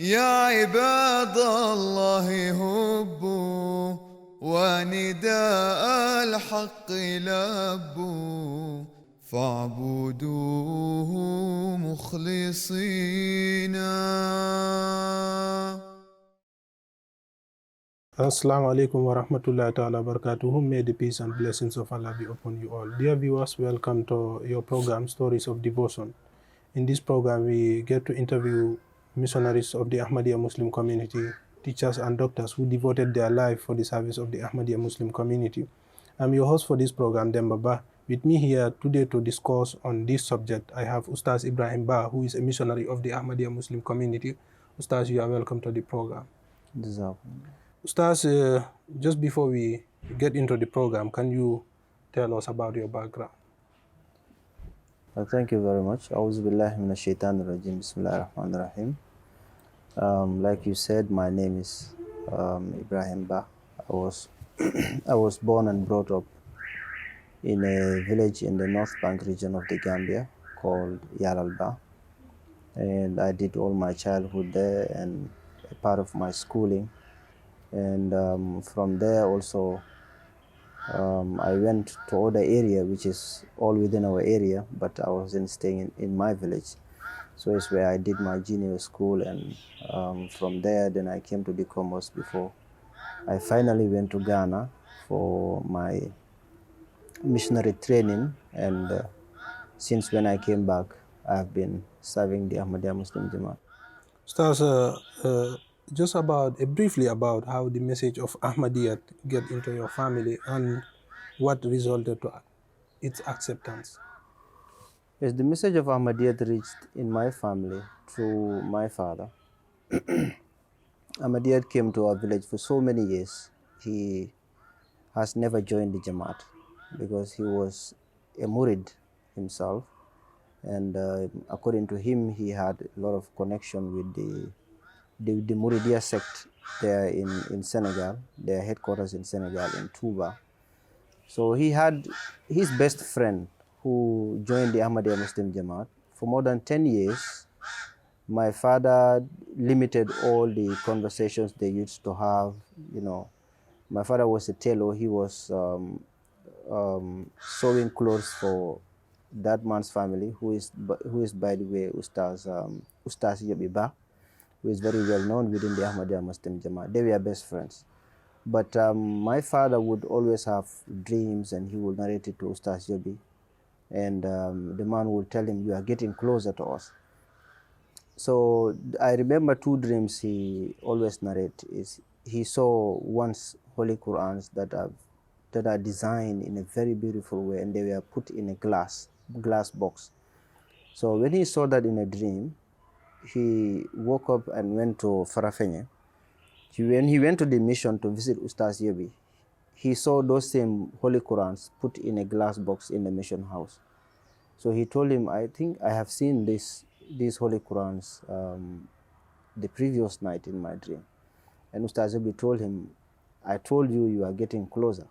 يا عباد الله هبوا ونداء الحق لبوا فاعبدوه مخلصين. Assalamu alaikum wa rahmatullahi ta'ala barakatuhu. May the peace and blessings of Allah be upon you all. Dear viewers, welcome to your program, Stories of Devotion. In this program, we get to interview missionaries of the Ahmadiyya Muslim community, teachers and doctors who devoted their life for the service of the Ahmadiyya Muslim community. I'm your host for this program, Dembaba. With me here today to discuss on this subject, I have Ustaz Ibrahim Ba, who is a missionary of the Ahmadiyya Muslim community. Ustaz, you are welcome to the program. Ustaz, just before we get into the program, can you tell us about your background? Thank you very much. A'udhu billahi minash shaitanir rajim. Bismillahir rahmanir rahim. Like you said, my name is Ibrahim Ba. I was born and brought up in a village in the North Bank region of the Gambia called Yalalba, and I did all my childhood there and a part of my schooling. And from there also I went to other area, which is all within our area, but I wasn't staying in my village. So it's where I did my junior school, and from there then I came to the Commerce before I finally went to Ghana for my missionary training. And since when I came back, I've been serving the Ahmadiyya Muslim Jamaat. Ustaz, just briefly about how the message of Ahmadiyya get into your family and what resulted to its acceptance. Yes, the message of Ahmadiyya reached in my family through my father. Ahmadiyya came to our village for so many years. He has never joined the Jamaat because he was a murid himself, and according to him, he had a lot of connection with the Muridiya sect there in Senegal, their headquarters in Senegal, in Touba. So he had his best friend who joined the Ahmadiyya Muslim Jamaat. For more than 10 years, my father limited all the conversations they used to have. You know, my father was a tailor. He was sewing clothes for that man's family, who is by the way Ustaz Yabiba, who is very well known within the Ahmadiyya Muslim Jamaat. They were best friends. But my father would always have dreams, and he would narrate it to Ustaz Yabi, and the man would tell him, "You are getting closer to us." So I remember two dreams he always narrate. Is he saw once Holy Qurans that are designed in a very beautiful way, and they were put in a glass box. So when he saw that in a dream, he woke up and went to Farafenye. When he went to the mission to visit Ustaz Yabi, he saw those same Holy Qurans put in a glass box in the mission house. So he told him, "I think I have seen these Holy Qurans the previous night in my dream." And Ustaz Yabi told him, "I told you, you are getting closer."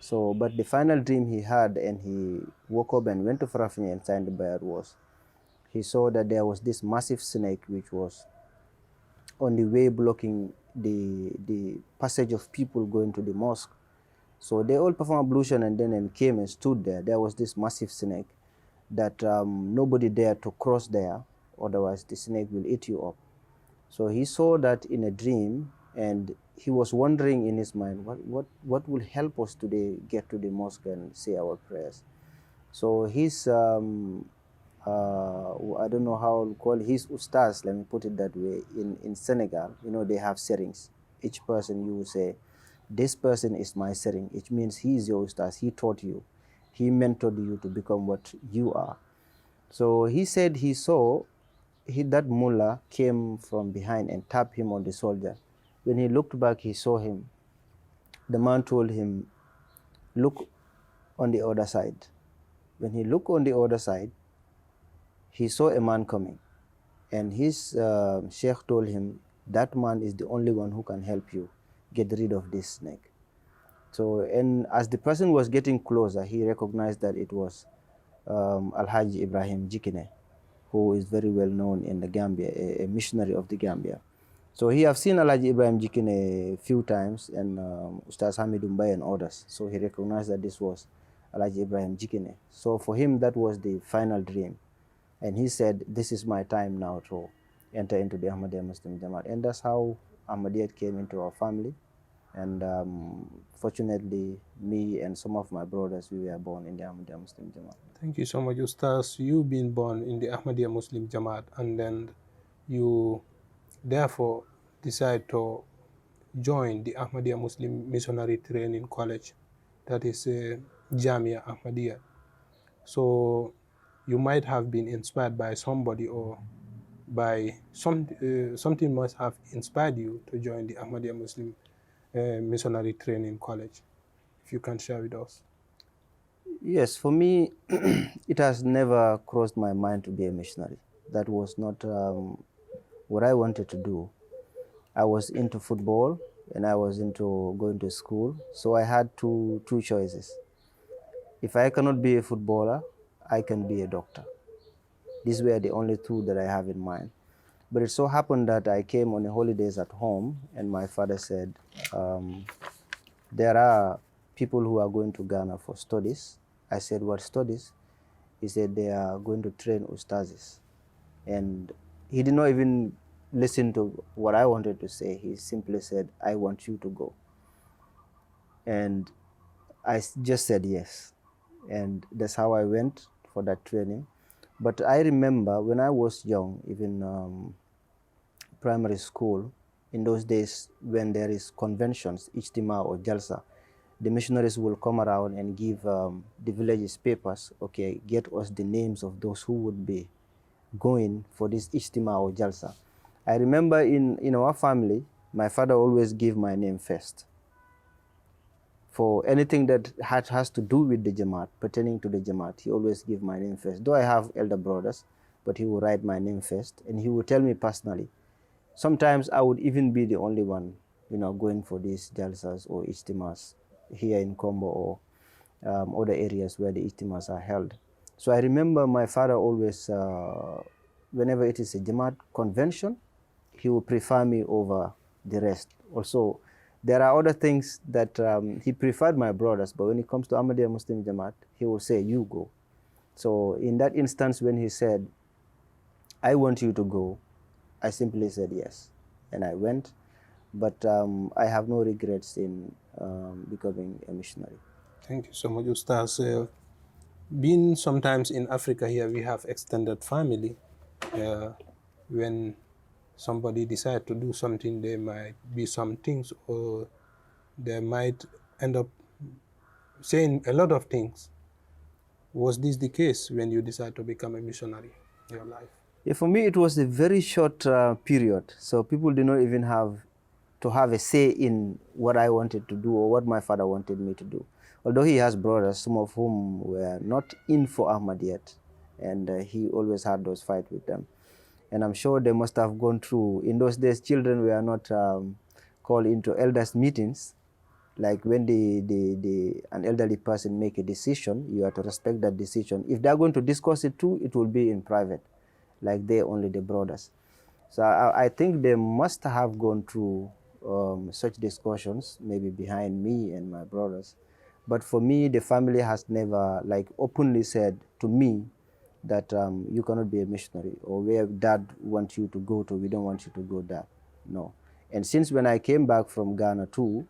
So, but the final dream he had, and he woke up and went to Farafenye and signed the bayat, was he saw that there was this massive snake which was on the way blocking the passage of people going to the mosque. So they all performed ablution and then came and stood there. There was this massive snake that nobody dared to cross there, otherwise the snake will eat you up. So he saw that in a dream, and he was wondering in his mind, what will help us today get to the mosque and say our prayers. So his I don't know how to call his ustaz, let me put it that way, in Senegal, you know, they have settings. Each person, you will say, "This person is my setting." It means he is your ustaz. He taught you. He mentored you to become what you are. So he said he saw that mullah came from behind and tapped him on the shoulder. When he looked back, he saw him. The man told him, "Look on the other side." When he looked on the other side, he saw a man coming, and his sheikh told him, "That man is the only one who can help you get rid of this snake." So, and as the person was getting closer, he recognized that it was Alhaji Ibrahim Jikine. who is very well known in the Gambia, a missionary of the Gambia. So he have seen Alhaji Ibrahim Jikine a few times, and Ustaz Hamid Mbaye and others. So he recognized that this was Alhaji Ibrahim Jikine. So for him, that was the final dream. And he said, this is my time now to enter into the Ahmadiyya Muslim Jamaat. And that's how Ahmadiyya came into our family. And fortunately, me and some of my brothers, we were born in the Ahmadiyya Muslim Jamaat. Thank you so much, Ustaz. You've been born in the Ahmadiyya Muslim Jamaat, and then you therefore decide to join the Ahmadiyya Muslim Missionary Training College, that is Jamia Ahmadiyya. So you might have been inspired by somebody, or by something must have inspired you to join the Ahmadiyya Muslim Missionary Training College. If you can share with us. Yes, for me, it has never crossed my mind to be a missionary. That was not what I wanted to do. I was into football and I was into going to school, so I had two choices. If I cannot be a footballer, I can be a doctor. These were the only two that I have in mind. But it so happened that I came on the holidays at home, and my father said, there are people who are going to Ghana for studies. I said, what studies? He said, they are going to train ustazis. And he did not even listen to what I wanted to say. He simply said, I want you to go. And I just said yes. And that's how I went for that training. But I remember when I was young, even primary school, in those days when there is conventions, ijtima or jalsa, the missionaries will come around and give the villages papers, okay, get us the names of those who would be going for this ijtima or jalsa. I remember in our family, my father always give my name first. For anything that has to do with the Jamaat, pertaining to the Jamaat, he always give my name first. Though I have elder brothers, but he will write my name first, and he will tell me personally. Sometimes I would even be the only one, going for these jalsas or ijtimas here in Kombo or other areas where the ijtimas are held. So I remember my father always, whenever it is a Jamaat convention, he will prefer me over the rest. Also, there are other things that he preferred my brothers, but when it comes to Ahmadiyya Muslim Jamaat, he will say, you go. So in that instance, when he said, I want you to go, I simply said yes, and I went. But I have no regrets in becoming a missionary. Thank you so much, Ustaz. Being sometimes in Africa here, we have extended family. When somebody decides to do something, there might be some things, or they might end up saying a lot of things. Was this the case when you decided to become a missionary in your life? Yeah, for me, it was a very short period. So people did not even have to have a say in what I wanted to do or what my father wanted me to do. Although he has brothers, some of whom were not in for Ahmad yet, and he always had those fights with them. And I'm sure they must have gone through, in those days, children were not called into elders' meetings. Like when an elderly person make a decision, you have to respect that decision. If they're going to discuss it too, it will be in private, like they only the brothers. So I think they must have gone through such discussions, maybe behind me and my brothers. But for me, the family has never openly said to me that you cannot be a missionary, or where dad wants you to go to, we don't want you to go there. No. And since when I came back from Ghana too,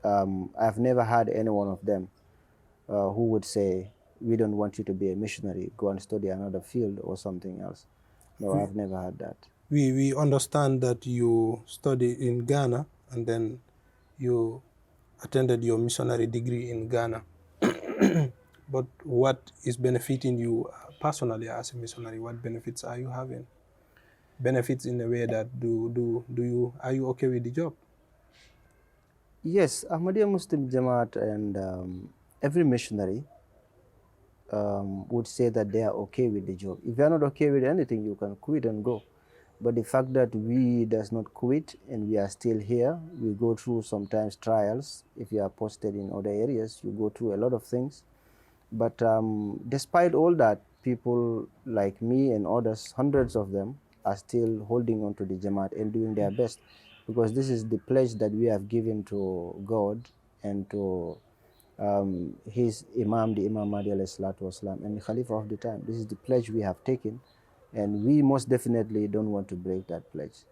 I've never had any one of them who would say, we don't want you to be a missionary, go and study another field or something else. No, I've never had that. We understand that you studied in Ghana, and then you attended your missionary degree in Ghana. But what is benefiting you personally as a missionary? What benefits are you having? Benefits in a way that are you okay with the job? Yes, Ahmadiyya Muslim Jamaat and every missionary would say that they are okay with the job. If you are not okay with anything, you can quit and go. But the fact that we does not quit and we are still here, we go through sometimes trials. If you are posted in other areas, you go through a lot of things. But despite all that, people like me and others, hundreds of them, are still holding on to the Jamaat and doing their best, because this is the pledge that we have given to God and to his Imam, the Imam Mahdi alayhi salatu wasalam, and the Khalifa of the time. This is the pledge we have taken, and we most definitely don't want to break that pledge.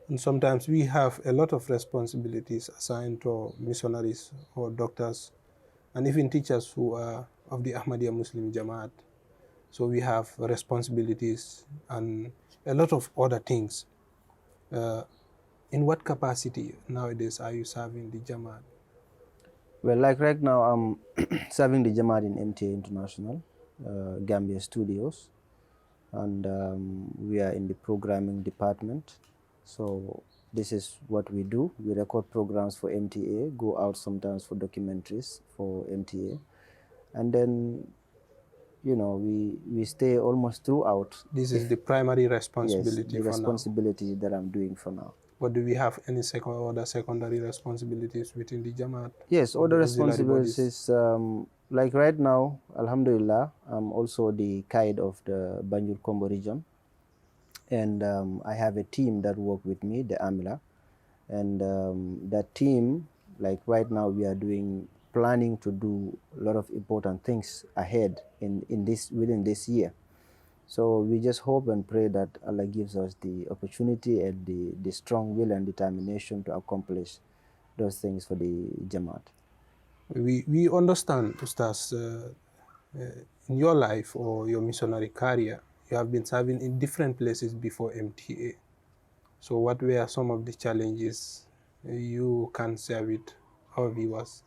And sometimes we have a lot of responsibilities assigned to missionaries or doctors and even teachers who are of the Ahmadiyya Muslim Jamaat. So we have responsibilities and a lot of other things. In what capacity nowadays are you serving the Jamaat? Well, like right now, I'm serving the Jamaat in MTA International, Gambia Studios, and we are in the programming department. So this is what we do. We record programs for MTA, go out sometimes for documentaries for MTA, and then, you know, we stay almost throughout. This is the primary Yes, responsibility the for now. responsibility that I'm doing for now. But do we have any other secondary responsibilities within the Jamaat? Yes, or other the auxiliary bodies? responsibilities, like right now, Alhamdulillah, I'm also the guide of the Banjul Kombo region, and I have a team that work with me, the Amila, and that team, like right now, we are planning to do a lot of important things ahead within this year. So we just hope and pray that Allah gives us the opportunity and the strong will and determination to accomplish those things for the Jamaat. We understand, Ustaz, in your life or your missionary career, you have been serving in different places before MTA. So what were some of the challenges you can share with our viewers?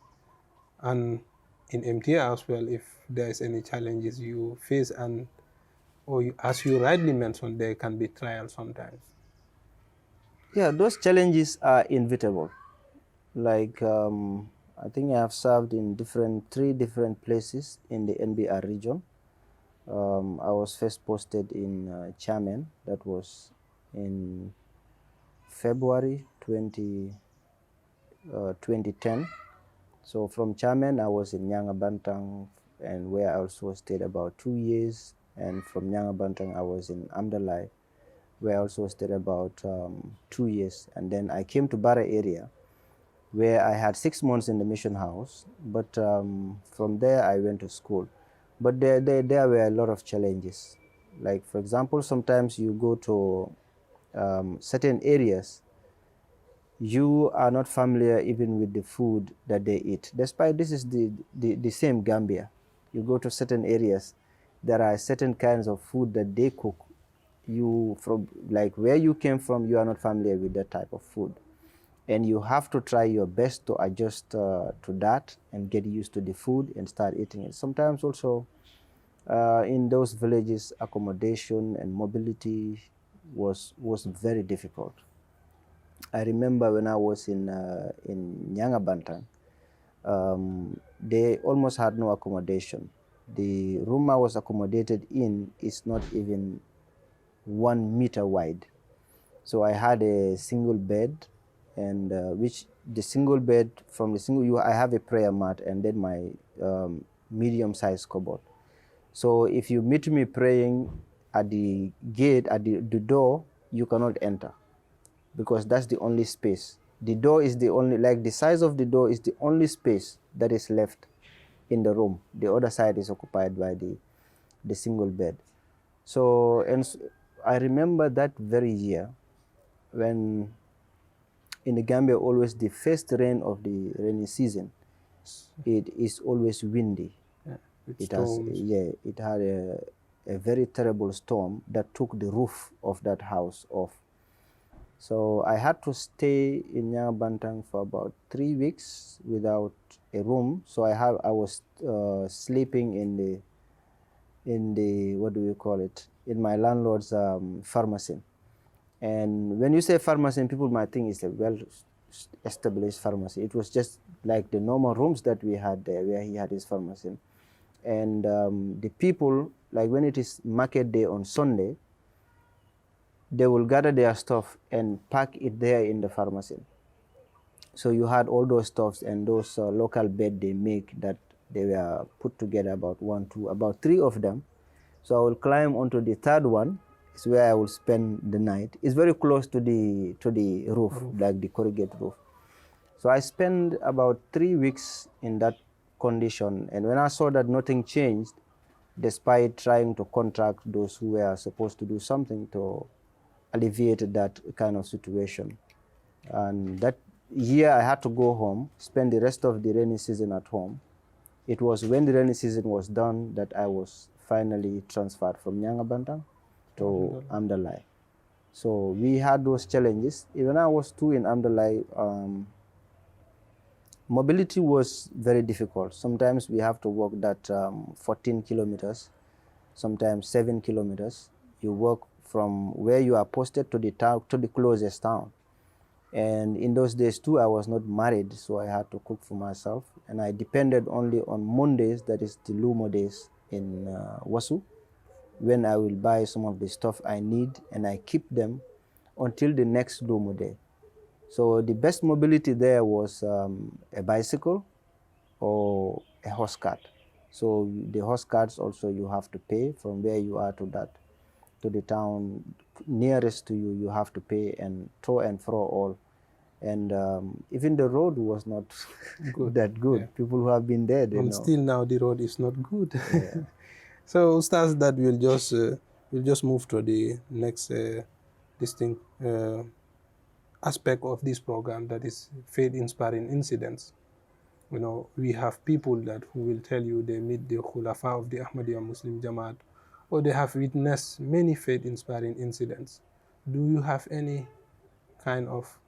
And in MTA as well, if there is any challenges you face, and as you rightly mentioned, there can be trials sometimes. Yeah, those challenges are inevitable. Like I think I have served in three different places in the NBR region. I was first posted in Chairman, that was in February 2010. So from Chairman, I was in Nyangabantang, and where I also stayed about 2 years. And from Nyangabantang, I was in Amdalai, where I also stayed about 2 years. And then I came to Bara area, where I had 6 months in the mission house. But from there, I went to school. But there were a lot of challenges. Like, for example, sometimes you go to certain areas, you are not familiar even with the food that they eat. Despite this is the same Gambia. You go to certain areas, there are certain kinds of food that they cook. You, from like where you came from, you are not familiar with that type of food. And you have to try your best to adjust to that and get used to the food and start eating it. Sometimes also in those villages, accommodation and mobility was very difficult. I remember when I was in Nyangabantang, they almost had no accommodation. The room I was accommodated in is not even 1 meter wide. So I had a single bed, and which the single bed, from the single, I have a prayer mat and then my medium-sized cupboard. So if you meet me praying at the gate, at the door, you cannot enter, because that's the only space. The door is the only, like the size of the door is the only space that is left in the room. The other side is occupied by the single bed. So, and I remember that very year when in the Gambia, always the first rain of the rainy season, it is always windy. It had a very terrible storm that took the roof of that house off. So I had to stay in Nyangabantang for about 3 weeks without a room. So I was sleeping in the what do you call it? In my landlord's pharmacy. And when you say pharmacy, people might think it's a well-established pharmacy. It was just like the normal rooms that we had there, where he had his pharmacy. And the people, like when it is market day on Sunday, they will gather their stuff and pack it there in the pharmacy. So you had all those stuffs and those local bed they make that they were put together, about 1, 2, about 3 of them. So I will climb onto the third one. It's where I will spend the night. It's very close to the roof, like the corrugate roof. So I spent about 3 weeks in that condition. And when I saw that nothing changed, despite trying to contact those who were supposed to do something to alleviate that kind of situation. And that year I had to go home, spend the rest of the rainy season at home. It was when the rainy season was done that I was finally transferred from Nyangabantang to Amdalai. So we had those challenges. Even I was too in Amdalai, mobility was very difficult. Sometimes we have to walk that 14 kilometers, sometimes 7 kilometers. You walk from where you are posted to the town, to the closest town. And in those days too, I was not married, so I had to cook for myself. And I depended only on Mondays, that is the Lumo days in Wasu, when I will buy some of the stuff I need and I keep them until the next Lumo day. So the best mobility there was a bicycle or a horse cart. So the horse carts also you have to pay from where you are to the town nearest to you. You have to pay and to and fro all. And even the road was not that good. Yeah. People who have been there, they know. Still now the road is not good. Yeah. So Ustaz, that we'll just move to the next distinct aspect of this program, that is faith-inspiring incidents. You know, we have people that who will tell you they meet the Khulafa of the Ahmadiyya Muslim Jamaat, or they have witnessed many faith-inspiring incidents. Do you have any kind of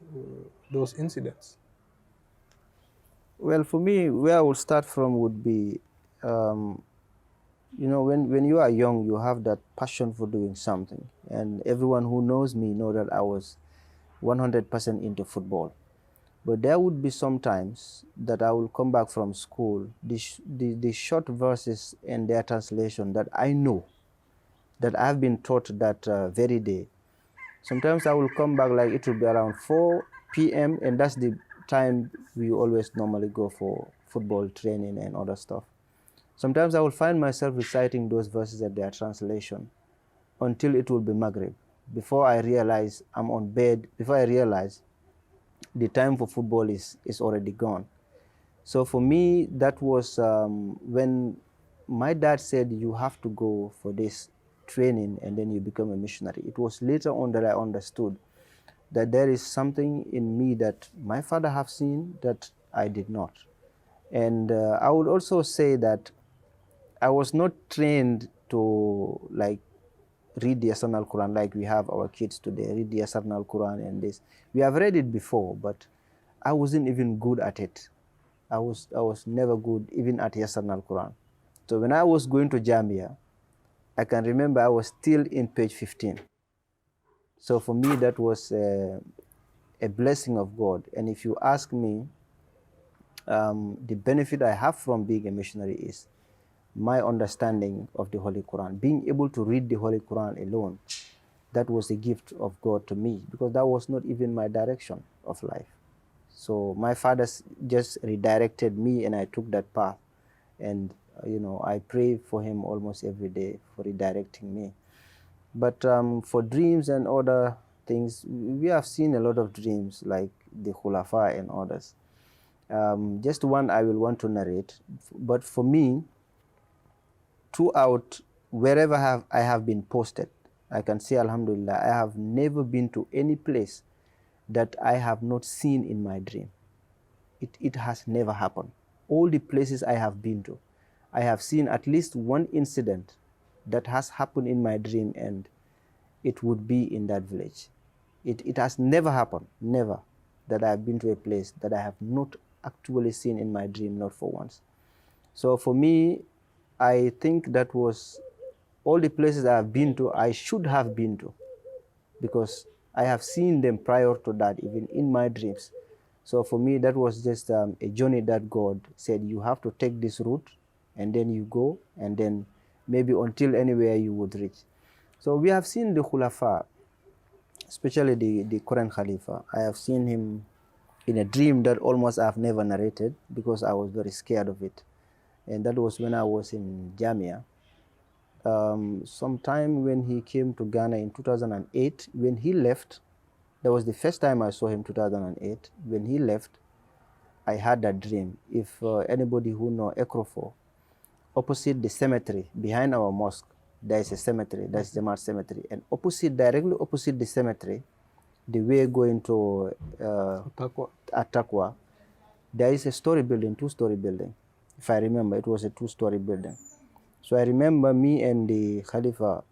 those incidents? Well, for me, where I would start from would be, you know, when you are young, you have that passion for doing something. And everyone who knows me know that I was 100% into football. But there would be some times that I will come back from school, the short verses and their translation that I know, that I've been taught that very day. Sometimes I will come back, like it will be around 4 p.m. and that's the time we always normally go for football training and other stuff. Sometimes I will find myself reciting those verses at their translation until it will be Maghrib. Before I realize I'm on bed, before I realize the time for football is already gone. So for me, that was when my dad said, you have to go for this training and then you become a missionary. It was later on that I understood that there is something in me that my father have seen that I did not. And I would also say that I was not trained to like read the Yasin Quran like we have our kids today, read the Yasin Quran and this. We have read it before, but I wasn't even good at it. I was never good even at Yasin Quran. So when I was going to Gambia, I can remember I was still in page 15. So for me, that was a blessing of God. And if you ask me, the benefit I have from being a missionary is my understanding of the Holy Quran. Being able to read the Holy Quran alone, that was a gift of God to me, because that was not even my direction of life. So my father just redirected me and I took that path. And, you know, I pray for him almost every day for redirecting me. But for dreams and other things, we have seen a lot of dreams like the Khulafa and others. Just one I will want to narrate. But for me, throughout wherever I have been posted, I can say Alhamdulillah, I have never been to any place that I have not seen in my dream. It has never happened. All the places I have been to, I have seen at least one incident that has happened in my dream, and it would be in that village. It has never happened, never, that I have been to a place that I have not actually seen in my dream, not for once. So for me, I think that was all the places I have been to, I should have been to, because I have seen them prior to that, even in my dreams. So for me, that was just a journey that God said, you have to take this route, and then you go, and then maybe until anywhere you would reach. So we have seen the Khulafa, especially the current Khalifa. I have seen him in a dream that almost I have never narrated because I was very scared of it. And that was when I was in Jamia. sometime when he came to Ghana in 2008, when he left, that was the first time I saw him, 2008. When he left, I had a dream. If anybody who know Ekrofo, opposite the cemetery, behind our mosque, there is a cemetery, that's Jamaat Cemetery. And directly opposite the cemetery, the way going to Atakwa, there is a story building, two-story building. If I remember, it was a two-story building. So I remember me and the Khalifa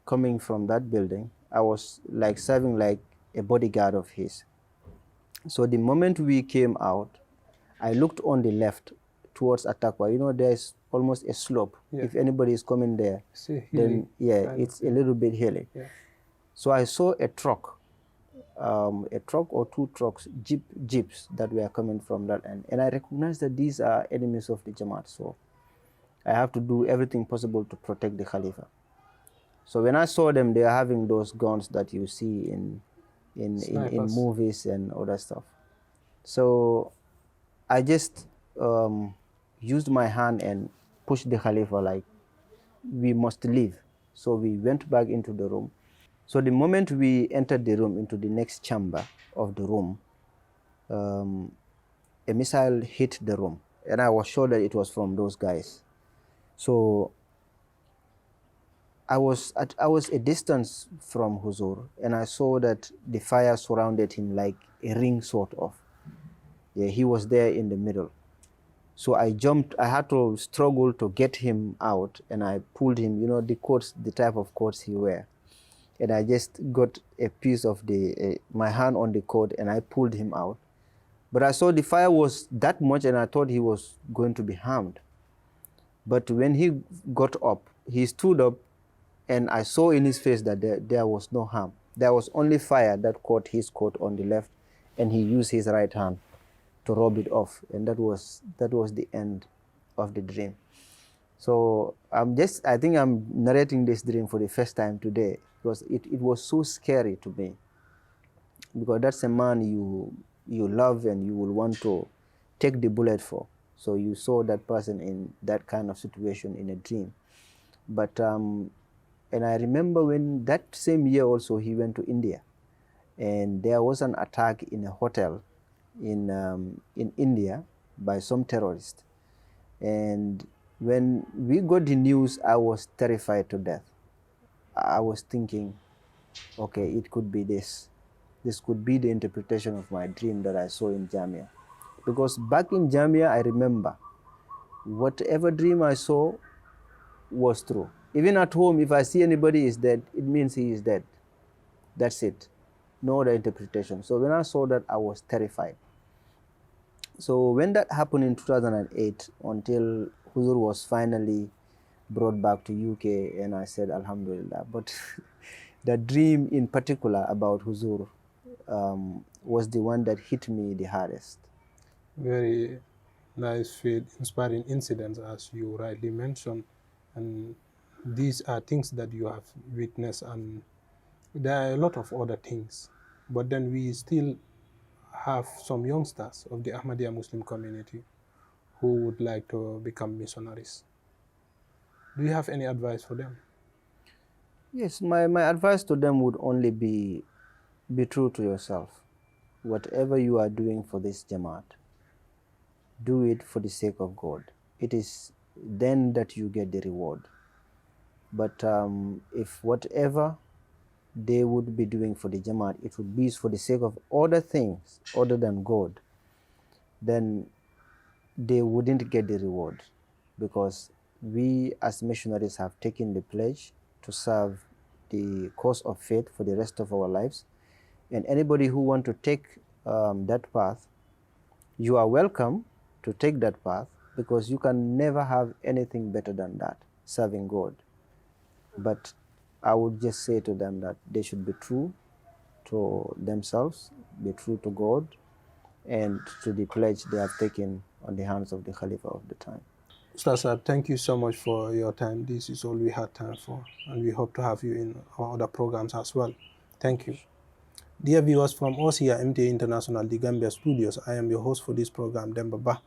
coming from that building. I was like serving like a bodyguard of his. So the moment we came out, I looked on the left towards Atakwa. You know, there's almost a slope. Yeah. If anybody is coming there, then yeah, it's a little bit hilly. Yeah. So I saw a truck or two trucks, jeeps that were coming from that end. And I recognized that these are enemies of the Jamaat. So I have to do everything possible to protect the Khalifa. So when I saw them, they are having those guns that you see in movies and other stuff. So I just used my hand and pushed the Khalifa like, we must leave. So we went back into the room. So the moment we entered the room, into the next chamber of the room, a missile hit the room. And I was sure that it was from those guys. So I was a distance from Huzur, and I saw that the fire surrounded him like a ring sort of. Yeah, he was there in the middle. So I jumped. I had to struggle to get him out, and I pulled him. You know, the coats, the type of coats he wear, and I just got a piece of my hand on the coat, and I pulled him out. But I saw the fire was that much, and I thought he was going to be harmed. But when he got up, he stood up, and I saw in his face that there was no harm. There was only fire that caught his coat on the left, and he used his right hand to rub it off, and that was the end of the dream. So I think I'm narrating this dream for the first time today, because it was so scary to me, because that's a man you love and you will want to take the bullet for. So you saw that person in that kind of situation in a dream. But and I remember when that same year also he went to India, and there was an attack in a hotel in India by some terrorists. And when we got the news, I was terrified to death. I was thinking, okay, it could be this. This could be the interpretation of my dream that I saw in Jamia. Because back in Jamia, I remember whatever dream I saw was true. Even at home, if I see anybody is dead, it means he is dead. That's it. No other interpretation. So when I saw that, I was terrified. So when that happened in 2008, until Huzur was finally brought back to UK, and I said, Alhamdulillah. But the dream in particular about Huzur was the one that hit me the hardest. Very nice, inspiring incidents, as you rightly mentioned. And these are things that you have witnessed, and there are a lot of other things. But then we still have some youngsters of the Ahmadiyya Muslim community who would like to become missionaries. Do you have any advice for them? Yes, my advice to them would only be true to yourself. Whatever you are doing for this Jamaat, do it for the sake of God. It is then that you get the reward. But if whatever they would be doing for the Jamaat, it would be for the sake of other things other than God, then they wouldn't get the reward, because we as missionaries have taken the pledge to serve the cause of faith for the rest of our lives. And anybody who wants to take that path, you are welcome to take that path, because you can never have anything better than that, serving God. But I would just say to them that they should be true to themselves, be true to God, and to the pledge they have taken on the hands of the Khalifa of the time. Ustaz, thank you so much for your time. This is all we had time for, and we hope to have you in our other programs as well. Thank you. Dear viewers, from us here, MTA International The Gambia Studios, I am your host for this program, Demba Ba.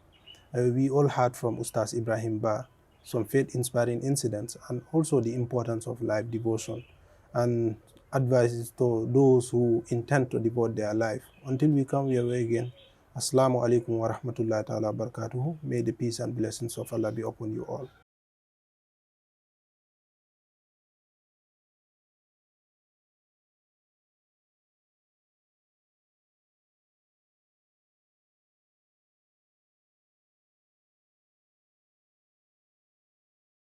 We all heard from Ustaz Ibrahim Ba, some faith-inspiring incidents, and also the importance of life devotion and advices to those who intend to devote their life. Until we come your way again, Assalamu alaikum wa rahmatullahi ta'ala barakatuhu. May the peace and blessings of Allah be upon you all.